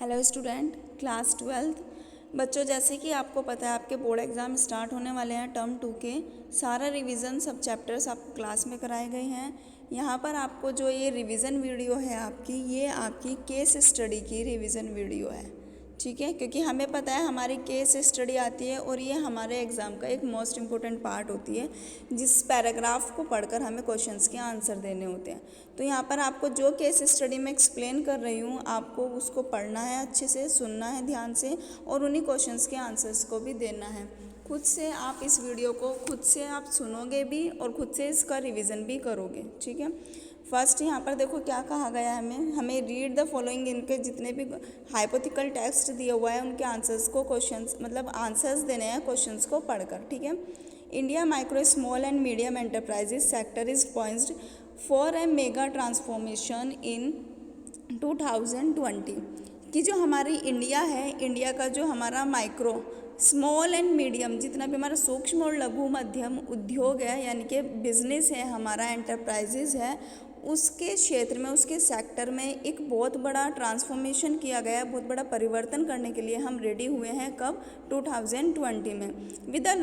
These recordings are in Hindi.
Hello student, class 12। बच्चों, जैसे कि आपको पता है आपके बोर्ड एग्ज़ाम स्टार्ट होने वाले हैं टर्म 2 के। सारा रिवीजन सब चैप्टर्स आपको क्लास में कराए गए हैं। यहाँ पर आपको जो ये रिवीजन वीडियो है आपकी, ये आपकी केस स्टडी की रिवीजन वीडियो है, ठीक है। क्योंकि हमें पता है हमारी केस स्टडी आती है और ये हमारे एग्ज़ाम का एक मोस्ट इम्पोर्टेंट पार्ट होती है, जिस पैराग्राफ को पढ़कर हमें क्वेश्चंस के आंसर देने होते हैं। तो यहाँ पर आपको जो केस स्टडी में एक्सप्लेन कर रही हूँ, आपको उसको पढ़ना है, अच्छे से सुनना है ध्यान से, और उन्हीं क्वेश्चंस के आंसर्स को भी देना है। खुद से आप इस वीडियो को खुद से आप सुनोगे भी और खुद से इसका रिवीजन भी करोगे, ठीक है। फर्स्ट यहाँ पर देखो क्या कहा गया है हमें रीड द फॉलोइंग। इनके जितने भी हाइपोथेटिकल टेक्स्ट दिया हुआ है उनके आंसर्स को क्वेश्चंस मतलब आंसर्स देने हैं क्वेश्चंस को पढ़कर, ठीक है। India micro small and medium enterprises sector is poised for a mega transformation in 2020। कि जो हमारी इंडिया है, इंडिया का जो हमारा माइक्रो स्मॉल एंड मीडियम जितना भी हमारा सूक्ष्म और लघु मध्यम उद्योग है, यानी कि बिजनेस है, हमारा एंटरप्राइजेज है, उसके क्षेत्र में, उसके सेक्टर में एक बहुत बड़ा ट्रांसफॉर्मेशन किया गया है। बहुत बड़ा परिवर्तन करने के लिए हम रेडी हुए हैं। कब? 2020 में। With the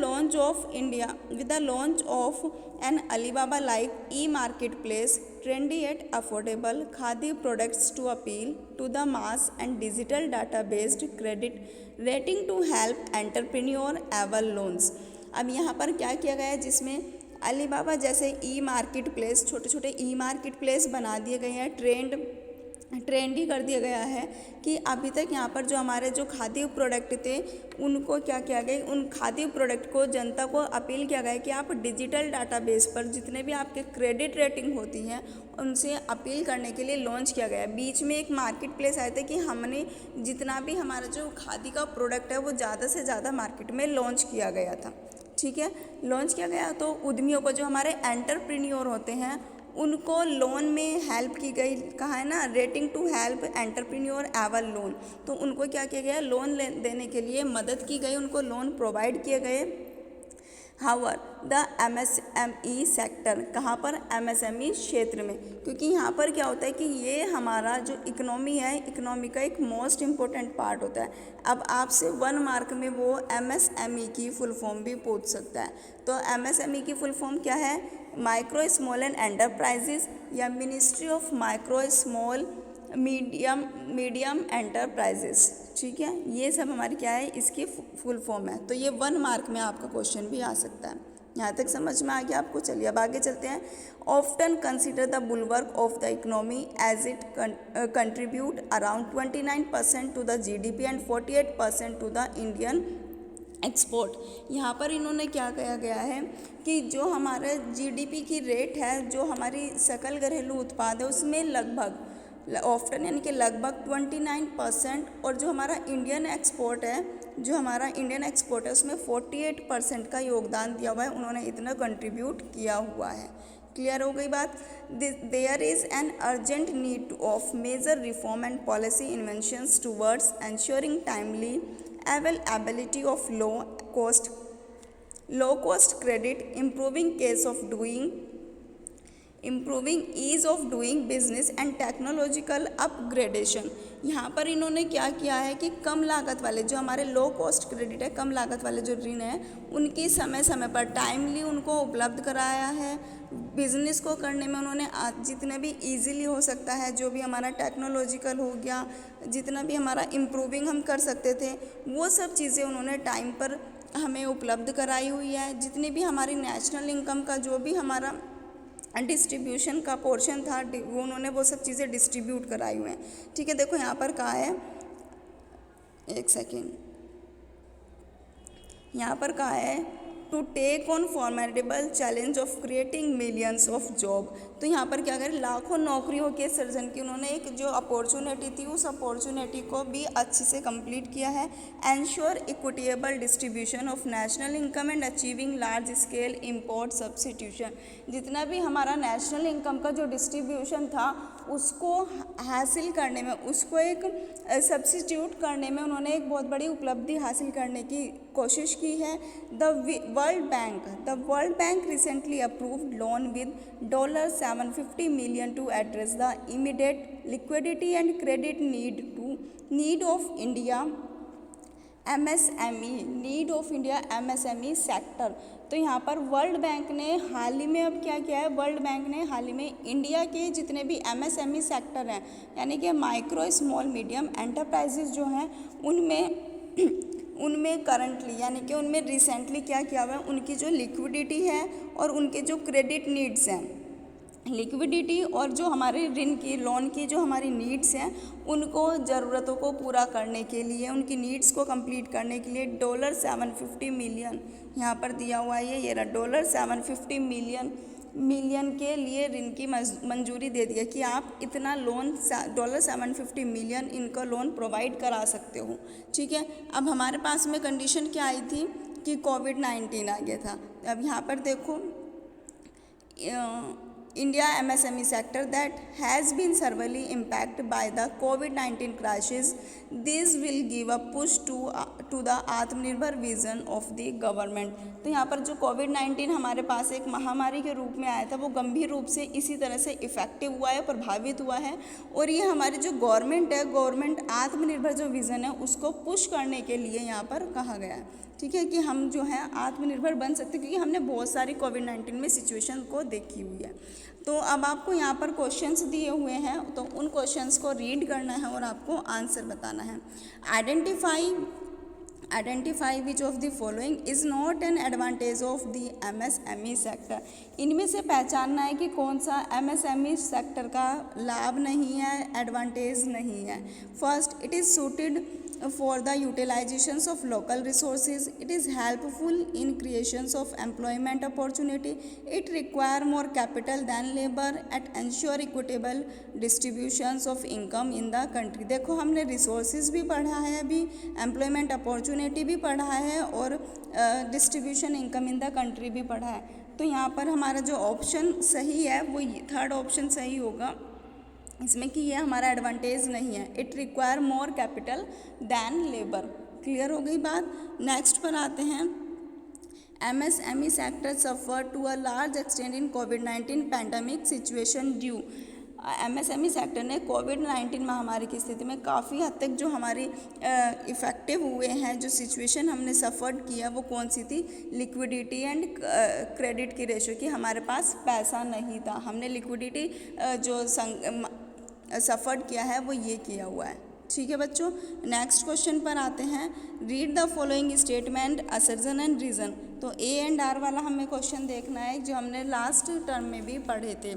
launch of an Alibaba like e market place, trendy at affordable khadi products to appeal to the mass and digital data based credit rating to help entrepreneur avail loans. अब यहाँ पर क्या किया गया है, जिसमें अलीबाबा जैसे ई मार्केट प्लेस, छोटे छोटे ई मार्केट प्लेस बना दिए गए हैं, ट्रेंडी कर दिया गया है कि अभी तक यहाँ पर जो हमारे जो खाद्य प्रोडक्ट थे उनको क्या किया गया, उन खाद्य प्रोडक्ट को जनता को अपील किया गया कि आप डिजिटल डाटाबेस पर जितने भी आपके क्रेडिट रेटिंग होती हैं उनसे अपील करने के लिए लॉन्च किया गया है। बीच में एक मार्केट प्लेस आए थे कि हमने जितना भी हमारा जो खादी का प्रोडक्ट है वो ज़्यादा से ज़्यादा मार्केट में लॉन्च किया गया था, ठीक है। लॉन्च किया गया तो उद्यमियों को, जो हमारे एंटरप्रेन्योर होते हैं, उनको लोन में हेल्प की गई। कहा है ना, rating to help entrepreneur avail loan. तो उनको क्या किया गया, लोन देने के लिए मदद की गई, उनको लोन प्रोवाइड किए गए। हावर द MSME सेक्टर, कहाँ पर? MSME क्षेत्र में। क्योंकि यहाँ पर क्या होता है कि ये हमारा जो इकोनॉमी है, इकोनॉमी का एक मोस्ट इम्पोर्टेंट पार्ट होता है। अब आपसे 1 मार्क में वो MSME की फुल फॉर्म भी पूछ सकता है। तो MSME की फुल फॉर्म क्या है? माइक्रो स्मॉल एंड एंटरप्राइजेस, या ministry of micro small medium enterprises, ठीक है। ये सब हमारी क्या है, इसकी फुल फॉर्म है। तो ये 1 मार्क में आपका क्वेश्चन भी आ सकता है। यहाँ तक समझ में आ गया आपको? चलिए अब आगे चलते हैं। Often consider the bulwark of the economy as it contribute around 29% to the GDP and 48% to the Indian export. यहाँ पर इन्होंने क्या कहा गया है कि जो हमारा GDP की रेट है, जो हमारी सकल घरेलू उत्पाद है, उसमें लगभग ऑफ्टन यानी कि लगभग 29%, और जो हमारा इंडियन एक्सपोर्ट है, उसमें 48% का योगदान दिया हुआ है। उन्होंने इतना कंट्रीब्यूट किया हुआ है। क्लियर हो गई बात? There is an urgent need of major reform and policy inventions towards ensuring timely availability of low cost credit, improving ease of doing business and technological upgradation। यहाँ पर इन्होंने क्या किया है कि कम लागत वाले जो हमारे लो कॉस्ट क्रेडिट है, कम लागत वाले जो ऋण है, उनकी समय समय पर टाइमली उनको उपलब्ध कराया है। बिजनेस को करने में उन्होंने जितने भी इजीली हो सकता है, जो भी हमारा टेक्नोलॉजिकल हो गया, जितना भी हमारा इम्प्रूविंग हम कर सकते थे, वो सब चीज़ें उन्होंने टाइम पर हमें उपलब्ध कराई हुई है। जितनी भी हमारी नेशनल इनकम का जो भी हमारा डिस्ट्रीब्यूशन का पोर्शन था, वो उन्होंने वो सब चीज़ें डिस्ट्रीब्यूट कराई हुए हैं, ठीक है। देखो यहाँ पर कहा है, एक सेकेंड, यहाँ पर कहा है to take on formidable challenge of creating millions of job. तो यहाँ पर क्या करें, लाखों नौकरियों के सृजन की उन्होंने एक जो अपॉर्चुनिटी थी, उस अपॉर्चुनिटी को भी अच्छे से कंप्लीट किया है। Ensure equitable distribution of national income and achieving large scale import substitution. जितना भी हमारा नेशनल इनकम का जो डिस्ट्रीब्यूशन था, उसको हासिल करने में, उसको एक सब्स्टिट्यूट करने में उन्होंने एक बहुत बड़ी उपलब्धि हासिल करने की कोशिश की है। The world bank recently approved loan with $750 million to address the immediate liquidity and credit need of India MSME sector. तो यहाँ पर वर्ल्ड बैंक ने हाल ही में अब क्या किया है, वर्ल्ड बैंक ने हाल ही में इंडिया के जितने भी MSME सेक्टर हैं, यानी कि माइक्रो स्मॉल मीडियम एंटरप्राइजेज जो हैं, उनमें करंटली यानी कि उनमें रिसेंटली क्या किया हुआ है, उनकी जो लिक्विडिटी है और उनके जो क्रेडिट नीड्स हैं, लिक्विडिटी और जो हमारे ऋण की लोन की जो हमारी नीड्स हैं, उनको ज़रूरतों को पूरा करने के लिए, उनकी नीड्स को कंप्लीट करने के लिए $750 मिलियन यहाँ पर दिया हुआ है। ये $750 मिलियन के लिए ऋण की मंजूरी दे दिया कि आप इतना लोन $750 मिलियन इनका लोन प्रोवाइड करा सकते हो। ठीक है, अब हमारे पास में कंडीशन क्या आई थी कि कोविड-19 आ गया था। अब यहाँ पर देखो, India MSME sector that has been severely impacted by the COVID-19 crisis. This will give a push to the आत्मनिर्भर vision of the government. तो यहाँ पर जो कोविड-19 हमारे पास एक महामारी के रूप में आया था, वो गंभीर रूप से इसी तरह से इफ़ेक्टिव हुआ है, प्रभावित हुआ है, और ये हमारी जो गवर्नमेंट है, गवर्नमेंट आत्मनिर्भर जो विज़न है उसको पुश करने के लिए यहाँ पर कहा गया है। ठीक है, कि हम जो है आत्मनिर्भर बन सकते हैं, क्योंकि हमने बहुत सारी कोविड-19 में सिचुएशन को देखी हुई है। तो अब आपको यहाँ पर क्वेश्चंस दिए हुए हैं, तो उन क्वेश्चंस को रीड करना है और आपको आंसर बताना है। Identify which of the following is not an advantage of the MSME sector. इनमें से पहचानना है कि कौन सा MSME सेक्टर का लाभ नहीं है, एडवांटेज नहीं है। First, it is suited for the utilizations of local resources. It is helpful in creations of employment opportunity. It require more capital than labor and ensure equitable distributions of income in the country. देखो, हमने resources भी पढ़ा है, अभी employment opportunity भी पढ़ा है, और distribution income in the country भी पढ़ा है। तो यहाँ पर हमारा जो ऑप्शन सही है वो थर्ड ऑप्शन सही होगा इसमें, कि ये हमारा एडवांटेज नहीं है। It require more capital than labour. Clear हो गई बात। नेक्स्ट पर आते हैं। MSME sector suffer to a large extent in कोविड-19 pandemic situation due. MSME sector ने कोविड-19 महामारी की स्थिति में काफ़ी हद तक जो हमारी इफ़ेक्टिव हुए हैं, जो सिचुएशन हमने सफ़र्ड किया वो कौन सी थी, लिक्विडिटी एंड क्रेडिट की रेशो, कि हमारे पास पैसा नहीं था, हमने लिक्विडिटी जो सफ़र्ड किया है वो ये किया हुआ है। ठीक है बच्चों, नेक्स्ट क्वेश्चन पर आते हैं। Read the following statement, assertion and reason. तो A एंड R वाला हमें क्वेश्चन देखना है, जो हमने लास्ट टर्म में भी पढ़े थे।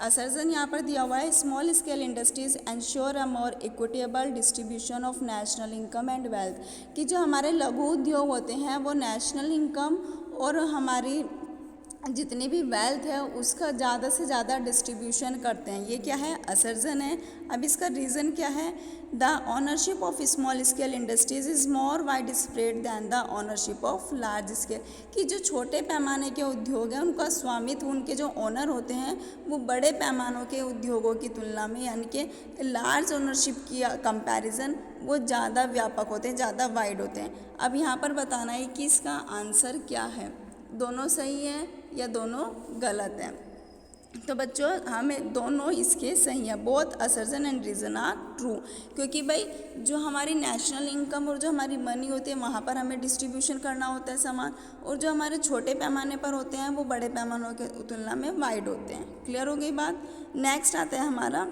असर्जन यहाँ पर दिया हुआ है, small scale industries ensure a more equitable distribution of national income and wealth, कि जो हमारे लघु उद्योग होते हैं वो नेशनल इनकम और हमारी जितनी भी वेल्थ है उसका ज़्यादा से ज़्यादा डिस्ट्रीब्यूशन करते हैं। ये क्या है, असर्जन है। अब इसका रीज़न क्या है, the ownership of small scale industries is more wide spread than the ownership of large scale, कि जो छोटे पैमाने के उद्योग हैं उनका स्वामित्व, उनके जो ओनर होते हैं वो बड़े पैमानों के उद्योगों की तुलना में, यानी कि लार्ज ओनरशिप की कंपैरिजन वो ज़्यादा व्यापक होते हैं, ज़्यादा वाइड होते हैं। अब यहाँ पर बताना है कि इसका आंसर क्या है, दोनों सही है या दोनों गलत हैं। तो बच्चों हमें दोनों इसके सही हैं, both assertion and reason are true, क्योंकि भाई जो हमारी नेशनल इनकम और जो हमारी मनी होती है वहाँ पर हमें डिस्ट्रीब्यूशन करना होता है सामान, और जो हमारे छोटे पैमाने पर होते हैं वो बड़े पैमानों के तुलना में वाइड होते हैं। क्लियर हो गई बात। नेक्स्ट आता है हमारा,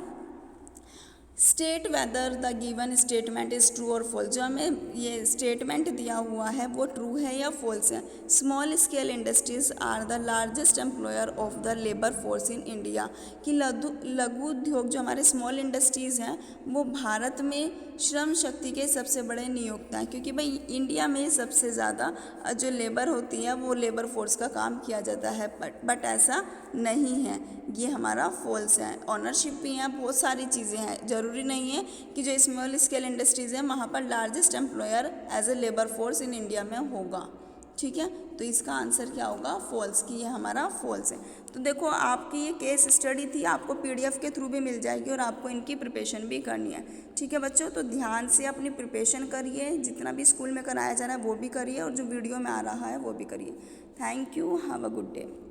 state whether the given statement is true और फॉल्स। जो हमें ये स्टेटमेंट दिया हुआ है वो ट्रू है या फॉल्स है। Small scale industries are the largest employer of the labour force in India, कि लघु उद्योग जो हमारे स्मॉल इंडस्ट्रीज़ हैं वो भारत में श्रम शक्ति के सबसे बड़े नियोक्ता हैं, क्योंकि भाई इंडिया में सबसे ज़्यादा जो लेबर होती है वो लेबर फोर्स का काम किया जाता है, बट ऐसा नहीं है, ये हमारा फॉल्स है। ऑनरशिप भी है, बहुत सारी चीज़ें हैं, ज़रूरी नहीं है कि जो स्मॉल स्केल इंडस्ट्रीज़ हैं वहाँ पर largest employer as a labour force in India में होगा। ठीक है, तो इसका आंसर क्या होगा, फॉल्स, कि ये हमारा फॉल्स है। तो देखो आपकी ये केस स्टडी थी, आपको पीडीएफ के थ्रू भी मिल जाएगी और आपको इनकी प्रिपरेशन भी करनी है। ठीक है बच्चों, तो ध्यान से अपनी प्रिपरेशन करिए, जितना भी स्कूल में कराया जा रहा है वो भी करिए और जो वीडियो में आ रहा है वो भी करिए। Thank you, have a good day.